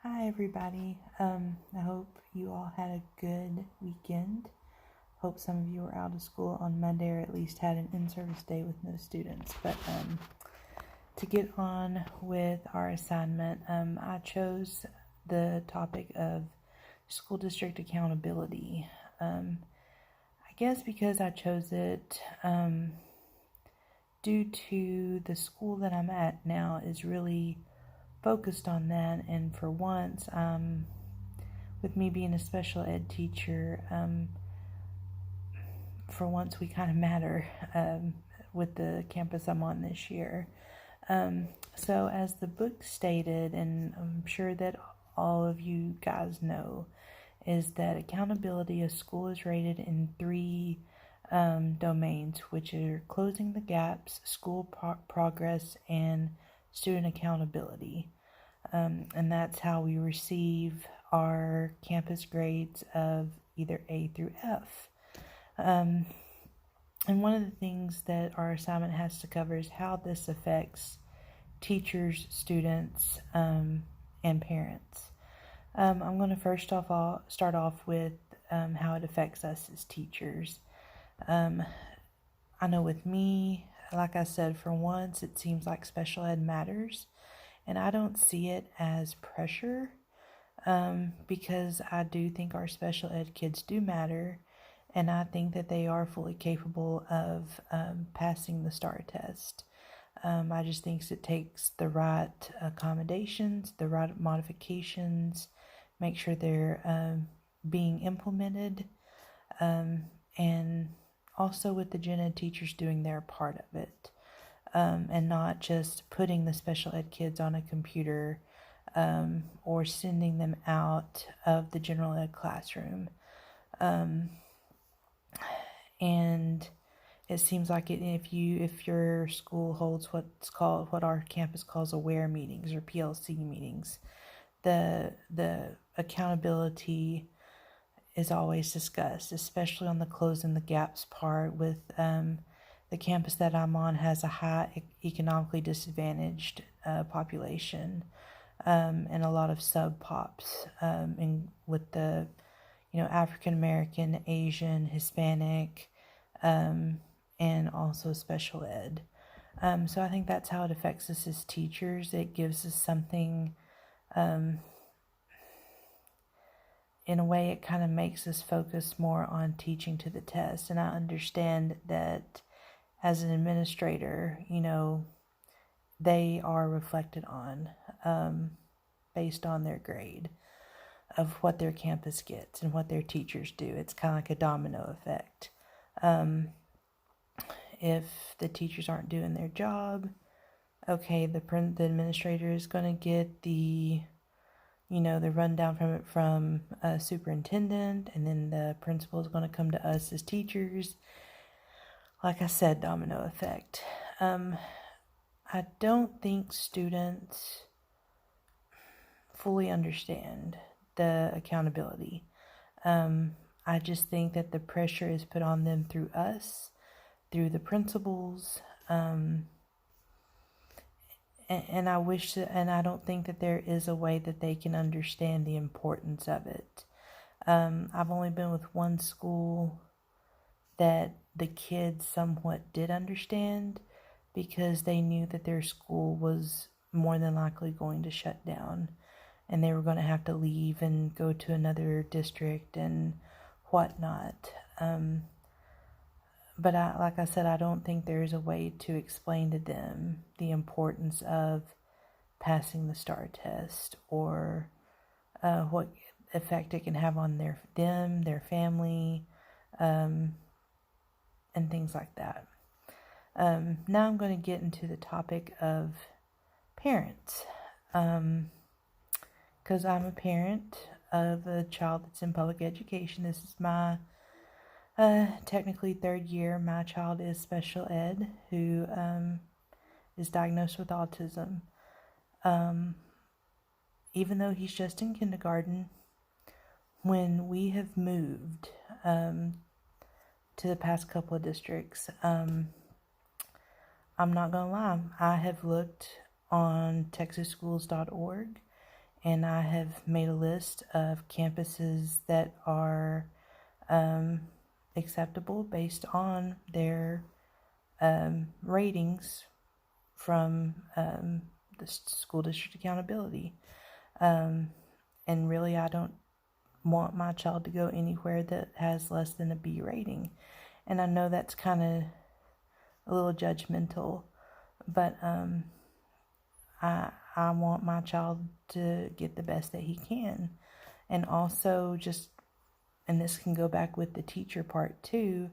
Hi everybody. I hope you all had a good weekend. Hope some of you were out of school on Monday or at least had an in-service day with no students. But to get on with our assignment, I chose the topic of school district accountability. I guess because I chose it due to the school that I'm at now is really focused on that, and for once, with me being a special ed teacher, for once we kind of matter with the campus I'm on this year. So as the book stated, and I'm sure that all of you guys know, is that accountability of school is rated in three domains, which are closing the gaps, school progress, and student accountability. And that's how we receive our campus grades of either A through F. And one of the things that our assignment has to cover is how this affects teachers, students, and parents. I'm going to start off with how it affects us as teachers. I know with me, like I said, for once, it seems like special ed matters. And I don't see it as pressure because I do think our special ed kids do matter. And I think that they are fully capable of passing the STAR test. I just think it takes the right accommodations, the right modifications, make sure they're being implemented, and also with the gen ed teachers doing their part of it. And not just putting the special ed kids on a computer or sending them out of the general ed classroom. And it seems like if your school holds what our campus calls aware meetings or PLC meetings, the accountability is always discussed, especially on the closing the gaps part. With the campus that I'm on has a high economically disadvantaged population, and a lot of sub-pops, with the African American, Asian, Hispanic, and also special ed. So I think that's how it affects us as teachers. It gives us something, in a way, it kind of makes us focus more on teaching to the test. And I understand that as an administrator, they are reflected on based on their grade of what their campus gets and what their teachers do. It's kind of like a domino effect. If the teachers aren't doing their job, okay, the administrator is going to get the rundown from a superintendent, and then the principal is going to come to us as teachers. Like I said, domino effect. I don't think students fully understand the accountability. I just think that the pressure is put on them through us, through the principals, and I wish that, and I don't think that there is a way that they can understand the importance of it. I've only been with one school that the kids somewhat did understand, because they knew that their school was more than likely going to shut down and they were going to have to leave and go to another district and whatnot. But like I said, I don't think there's a way to explain to them the importance of passing the STAR test, or what effect it can have on their family, and things like that. Now I'm going to get into the topic of parents, because I'm a parent of a child that's in public education. This is my technically third year. My child is special ed, who is diagnosed with autism. Even though he's just in kindergarten, when we have moved to the past couple of districts, I'm not gonna lie, I have looked on texasschools.org, and I have made a list of campuses that are acceptable based on their ratings from the school district accountability. And really, I don't want my child to go anywhere that has less than a B rating. And I know that's kind of a little judgmental, but I want my child to get the best that he can. And also and this can go back with the teacher part too,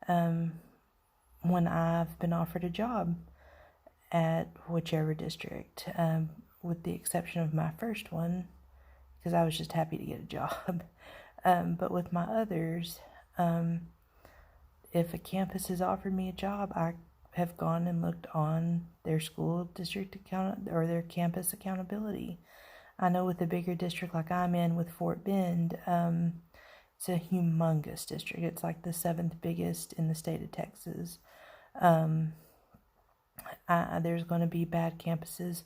when I've been offered a job at whichever district, with the exception of my first one, because I was just happy to get a job. But with my others, if a campus has offered me a job, I have gone and looked on their school district account or their campus accountability. I know with a bigger district like I'm in with Fort Bend, it's a humongous district. It's like the 7th biggest in the state of Texas. There's going to be bad campuses,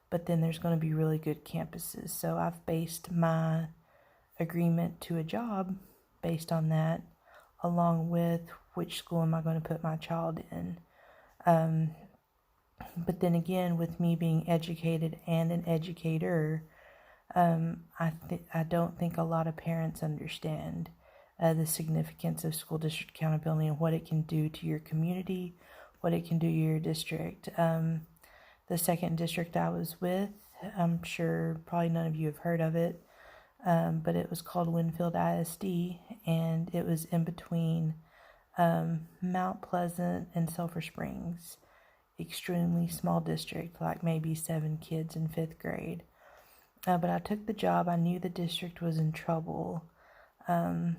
but then there's going to be really good campuses. So I've based my agreement to a job based on that, along with which school am I going to put my child in. But then again, with me being educated and an educator, I don't think a lot of parents understand the significance of school district accountability and what it can do to your community, what it can do to your district. The second district I was with, I'm sure probably none of you have heard of it, but it was called Winfield ISD, and it was in between Mount Pleasant and Sulphur Springs. Extremely small district, like maybe 7 kids in 5th grade. But I took the job. I knew the district was in trouble. I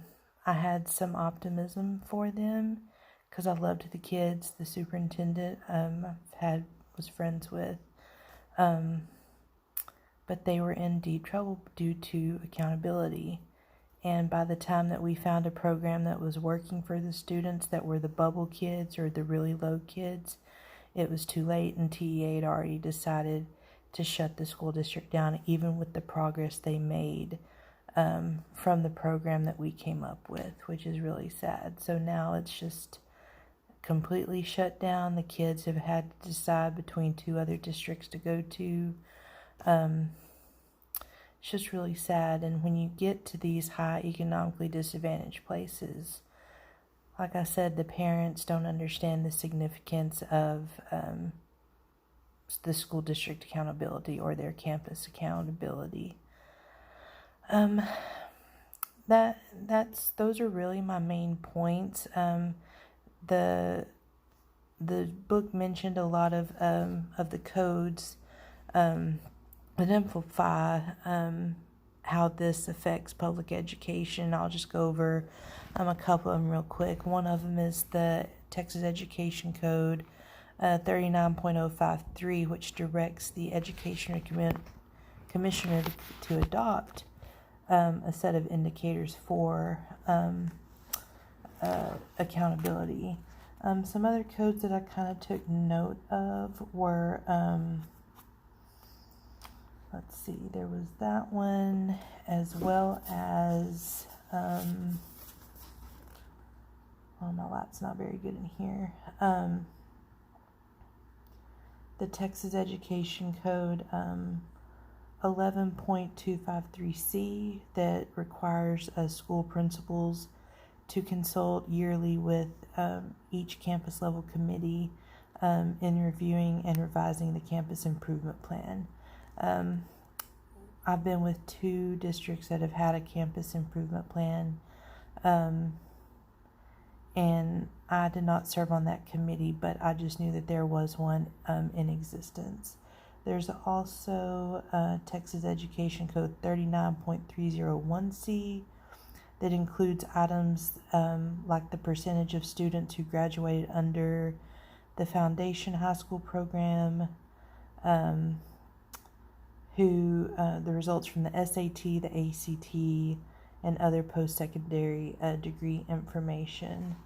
had some optimism for them because I loved the kids. The superintendent was friends with, but they were in deep trouble due to accountability. And by the time that we found a program that was working for the students that were the bubble kids or the really low kids, it was too late, and TEA had already decided to shut the school district down, even with the progress they made from the program that we came up with, which is really sad. So now it's just completely shut down. The kids have had to decide between 2 other districts to go to. It's just really sad. And when you get to these high economically disadvantaged places, like I said, the parents don't understand the significance of the school district accountability or their campus accountability. Those are really my main points. The book mentioned a lot of the codes that exemplify how this affects public education. I'll just go over a couple of them real quick. One of them is the Texas Education Code 39.053, which directs the Education Commissioner to adopt a set of indicators for accountability. Some other codes that I kind of took note of were, let's see, there was that one, as well as, my light's not very good in here. The Texas Education Code 11.253C that requires school principals to consult yearly with each campus level committee in reviewing and revising the campus improvement plan. I've been with 2 districts that have had a campus improvement plan, and I did not serve on that committee, but I just knew that there was one in existence. There's also Texas Education Code 39.301C that includes items like the percentage of students who graduated under the foundation high school program, the results from the SAT, the ACT, and other post-secondary degree information.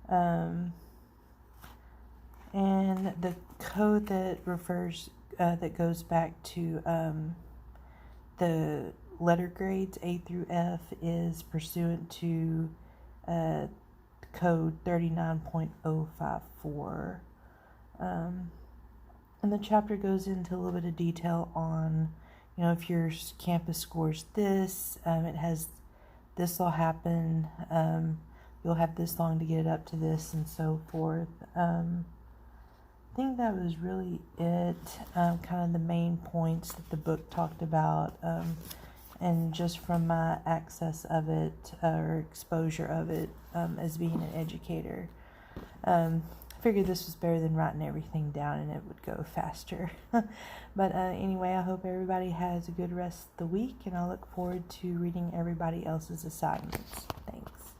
And the code that goes back to the letter grades A through F is pursuant to code 39.054. And the chapter goes into a little bit of detail on, if your campus scores this, it has this will happen, you'll have this long to get it up to this, and so forth. I think that was really it, kind of the main points that the book talked about, and just from my access of it, or exposure of it, as being an educator. I figured this was better than writing everything down and it would go faster. But anyway, I hope everybody has a good rest of the week, and I look forward to reading everybody else's assignments. Thanks.